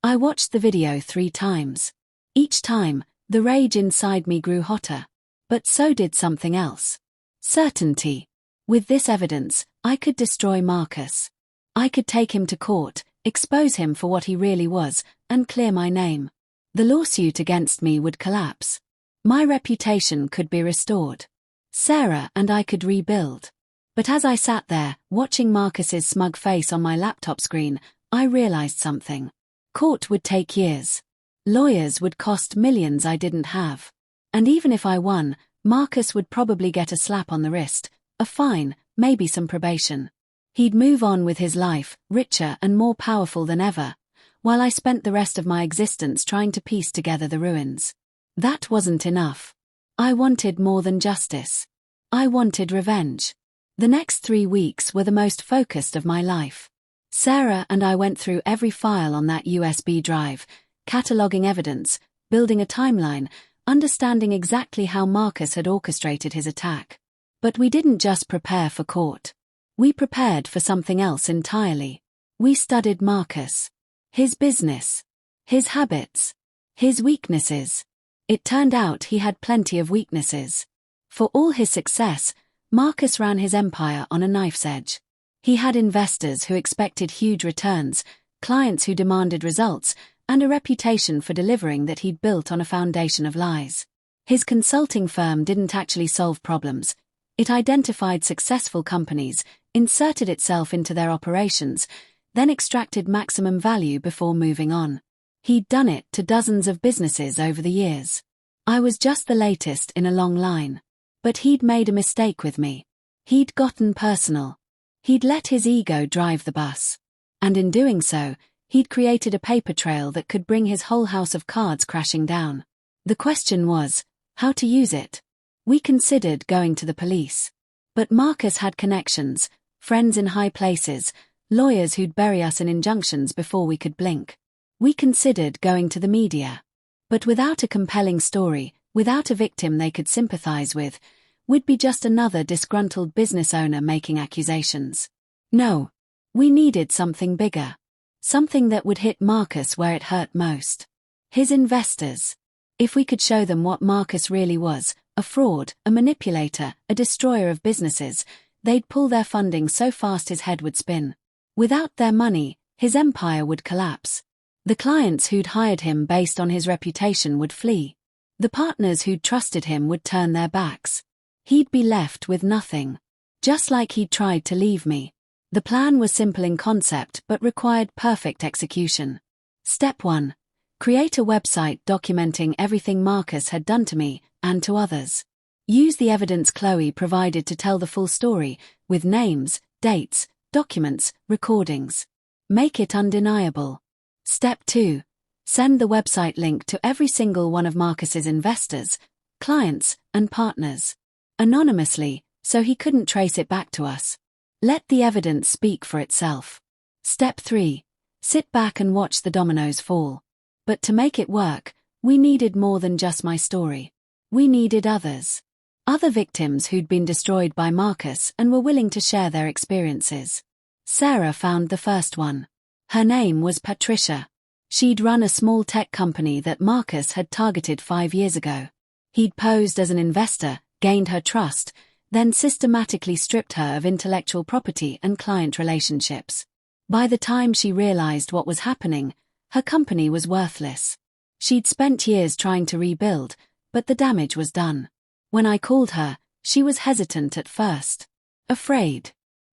I watched the video 3 times. Each time, the rage inside me grew hotter. But so did something else. Certainty. With this evidence, I could destroy Marcus. I could take him to court, expose him for what he really was, and clear my name. The lawsuit against me would collapse. My reputation could be restored. Sarah and I could rebuild. But as I sat there, watching Marcus's smug face on my laptop screen, I realized something. Court would take years. Lawyers would cost millions I didn't have. And even if I won, Marcus would probably get a slap on the wrist, a fine, maybe some probation. He'd move on with his life, richer and more powerful than ever, while I spent the rest of my existence trying to piece together the ruins. That wasn't enough. I wanted more than justice. I wanted revenge. The next 3 weeks were the most focused of my life. Sarah and I went through every file on that USB drive, cataloging evidence, building a timeline, understanding exactly how Marcus had orchestrated his attack. But we didn't just prepare for court. We prepared for something else entirely. We studied Marcus. His business. His habits. His weaknesses. It turned out he had plenty of weaknesses. For all his success, Marcus ran his empire on a knife's edge. He had investors who expected huge returns, clients who demanded results, and a reputation for delivering that he'd built on a foundation of lies. His consulting firm didn't actually solve problems. It identified successful companies, inserted itself into their operations, then extracted maximum value before moving on. He'd done it to dozens of businesses over the years. I was just the latest in a long line. But he'd made a mistake with me. He'd gotten personal. He'd let his ego drive the bus. And in doing so, he'd created a paper trail that could bring his whole house of cards crashing down. The question was, how to use it. We considered going to the police. But Marcus had connections, friends in high places, lawyers who'd bury us in injunctions before we could blink. We considered going to the media. But without a compelling story, without a victim they could sympathize with, we'd be just another disgruntled business owner making accusations. No. We needed something bigger. Something that would hit Marcus where it hurt most. His investors. If we could show them what Marcus really was, a fraud, a manipulator, a destroyer of businesses, they'd pull their funding so fast his head would spin. Without their money, his empire would collapse. The clients who'd hired him based on his reputation would flee. The partners who'd trusted him would turn their backs. He'd be left with nothing. Just like he'd tried to leave me. The plan was simple in concept but required perfect execution. Step 1. Create a website documenting everything Marcus had done to me and to others. Use the evidence Chloe provided to tell the full story, with names, dates, documents, recordings. Make it undeniable. Step 2. Send the website link to every single one of Marcus's investors, clients, and partners. Anonymously, so he couldn't trace it back to us. Let the evidence speak for itself. Step 3. Sit back and watch the dominoes fall. But to make it work, we needed more than just my story. We needed others. Other victims who'd been destroyed by Marcus and were willing to share their experiences. Sarah found the first one. Her name was Patricia. She'd run a small tech company that Marcus had targeted 5 years ago. He'd posed as an investor, gained her trust, then systematically stripped her of intellectual property and client relationships. By the time she realized what was happening, her company was worthless. She'd spent years trying to rebuild, but the damage was done. When I called her, she was hesitant at first. Afraid.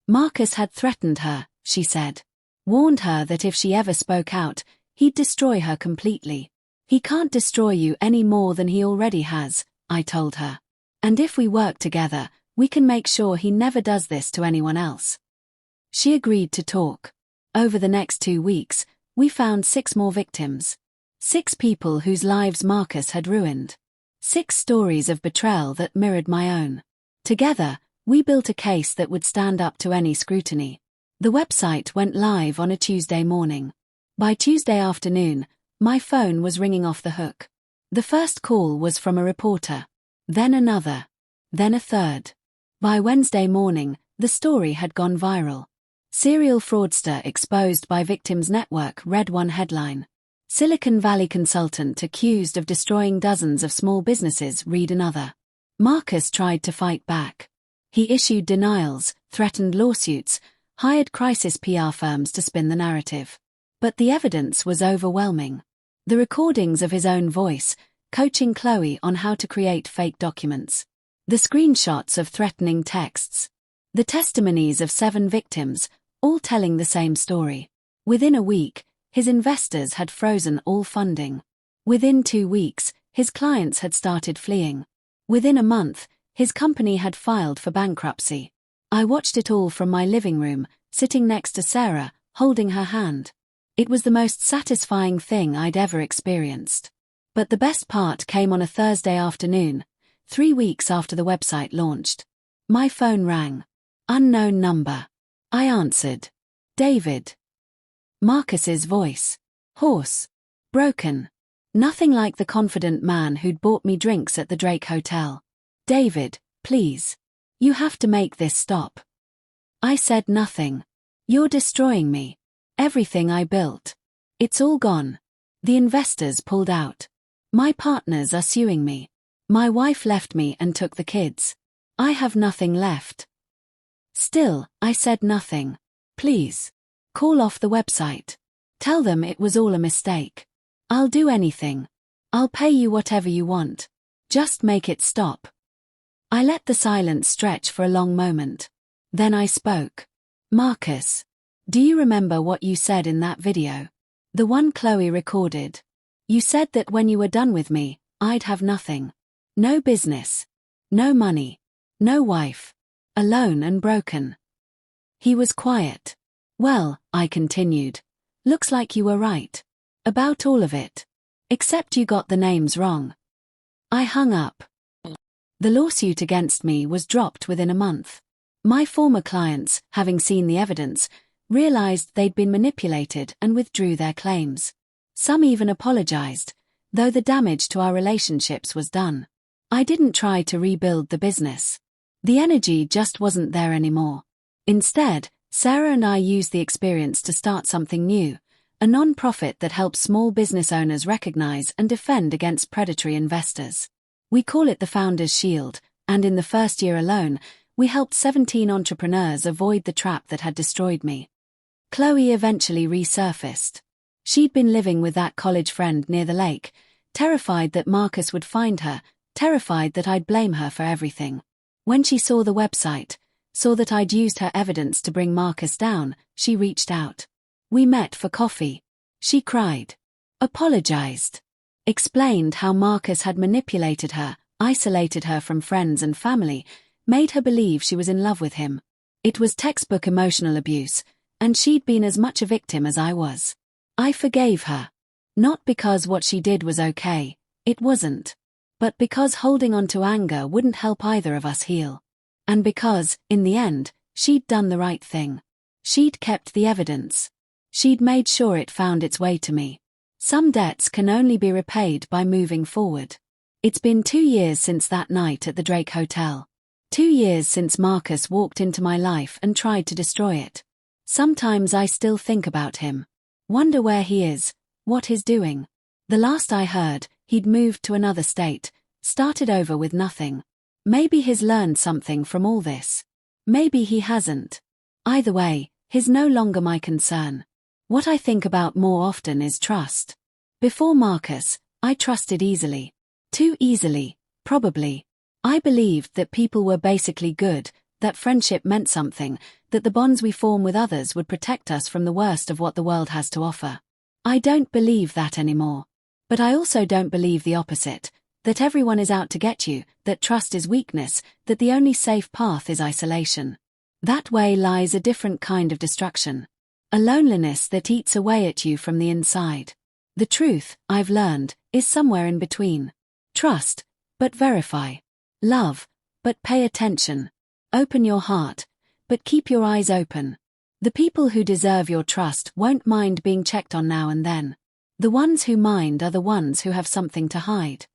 Marcus had threatened her, she said. Warned her that if she ever spoke out, he'd destroy her completely. He can't destroy you any more than he already has, I told her. And if we work together, We can make sure he never does this to anyone else." She agreed to talk. Over the next 2 weeks, we found 6 more victims. 6 people whose lives Marcus had ruined. 6 stories of betrayal that mirrored my own. Together, we built a case that would stand up to any scrutiny. The website went live on a Tuesday morning. By Tuesday afternoon, my phone was ringing off the hook. The first call was from a reporter. Then another. Then a third. By Wednesday morning, the story had gone viral. "Serial fraudster exposed by Victims Network" read one headline. "Silicon Valley consultant accused of destroying dozens of small businesses" read another. Marcus tried to fight back. He issued denials, threatened lawsuits, hired crisis PR firms to spin the narrative. But the evidence was overwhelming. The recordings of his own voice, coaching Chloe on how to create fake documents. The screenshots of threatening texts. The testimonies of 7 victims, all telling the same story. Within a week, his investors had frozen all funding. Within 2 weeks, his clients had started fleeing. Within a month, his company had filed for bankruptcy. I watched it all from my living room, sitting next to Sarah, holding her hand. It was the most satisfying thing I'd ever experienced. But the best part came on a Thursday afternoon, 3 weeks after the website launched. My phone rang. Unknown number. I answered. David. Marcus's voice. Hoarse. Broken. Nothing like the confident man who'd bought me drinks at the Drake Hotel. "David, please. You have to make this stop." I said nothing. "You're destroying me. Everything I built. It's all gone. The investors pulled out. My partners are suing me. My wife left me and took the kids. I have nothing left." Still, I said nothing. "Please. Call off the website. Tell them it was all a mistake. I'll do anything. I'll pay you whatever you want. Just make it stop." I let the silence stretch for a long moment. Then I spoke. "Marcus, do you remember what you said in that video? The one Chloe recorded. You said that when you were done with me, I'd have nothing. No business. No money. No wife. Alone and broken." He was quiet. "Well," I continued, "looks like you were right. About all of it. Except you got the names wrong." I hung up. The lawsuit against me was dropped within a month. My former clients, having seen the evidence, realized they'd been manipulated and withdrew their claims. Some even apologized, though the damage to our relationships was done. I didn't try to rebuild the business. The energy just wasn't there anymore. Instead, Sarah and I used the experience to start something new, a non-profit that helps small business owners recognize and defend against predatory investors. We call it the Founders Shield, and in the first year alone, we helped 17 entrepreneurs avoid the trap that had destroyed me. Chloe eventually resurfaced. She'd been living with that college friend near the lake, terrified that Marcus would find her, terrified that I'd blame her for everything. When she saw the website, saw that I'd used her evidence to bring Marcus down, she reached out. We met for coffee. She cried. Apologized. Explained how Marcus had manipulated her, isolated her from friends and family, made her believe she was in love with him. It was textbook emotional abuse, and she'd been as much a victim as I was. I forgave her. Not because what she did was okay, it wasn't. But because holding on to anger wouldn't help either of us heal. And because, in the end, she'd done the right thing. She'd kept the evidence. She'd made sure it found its way to me. Some debts can only be repaid by moving forward. It's been 2 years since that night at the Drake Hotel. 2 years since Marcus walked into my life and tried to destroy it. Sometimes I still think about him. Wonder where he is, what he's doing. The last I heard, he'd moved to another state, started over with nothing. Maybe he's learned something from all this. Maybe he hasn't. Either way, he's no longer my concern. What I think about more often is trust. Before Marcus, I trusted easily. Too easily, probably. I believed that people were basically good, that friendship meant something, that the bonds we form with others would protect us from the worst of what the world has to offer. I don't believe that anymore. But I also don't believe the opposite, that everyone is out to get you, that trust is weakness, that the only safe path is isolation. That way lies a different kind of destruction. A loneliness that eats away at you from the inside. The truth, I've learned, is somewhere in between. Trust, but verify. Love, but pay attention. Open your heart, but keep your eyes open. The people who deserve your trust won't mind being checked on now and then. The ones who mind are the ones who have something to hide.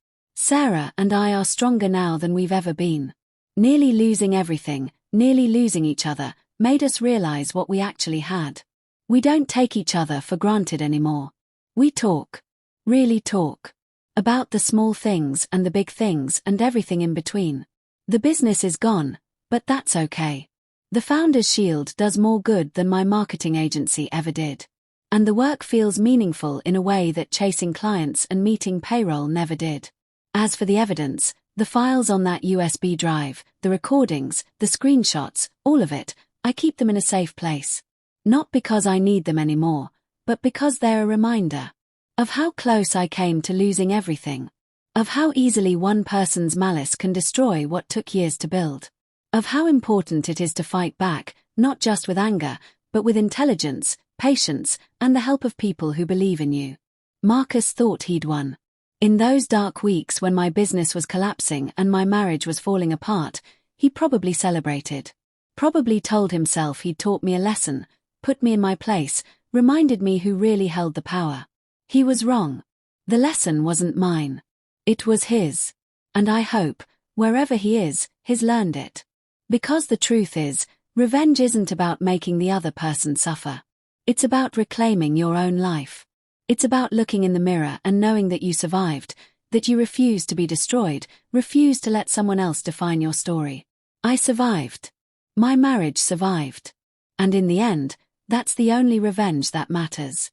Sarah and I are stronger now than we've ever been. Nearly losing everything, nearly losing each other, made us realize what we actually had. We don't take each other for granted anymore. We talk. Really talk. About the small things and the big things and everything in between. The business is gone, but that's okay. The Founder's Shield does more good than my marketing agency ever did. And the work feels meaningful in a way that chasing clients and meeting payroll never did. As for the evidence, the files on that USB drive, the recordings, the screenshots, all of it, I keep them in a safe place. Not because I need them anymore, but because they're a reminder of how close I came to losing everything. Of how easily one person's malice can destroy what took years to build. Of how important it is to fight back, not just with anger, but with intelligence, patience, and the help of people who believe in you. Marcus thought he'd won. In those dark weeks when my business was collapsing and my marriage was falling apart, he probably celebrated. Probably told himself he'd taught me a lesson, put me in my place, reminded me who really held the power. He was wrong. The lesson wasn't mine. It was his. And I hope, wherever he is, he's learned it. Because the truth is, revenge isn't about making the other person suffer. It's about reclaiming your own life. It's about looking in the mirror and knowing that you survived, that you refused to be destroyed, refused to let someone else define your story. I survived. My marriage survived. And in the end, that's the only revenge that matters.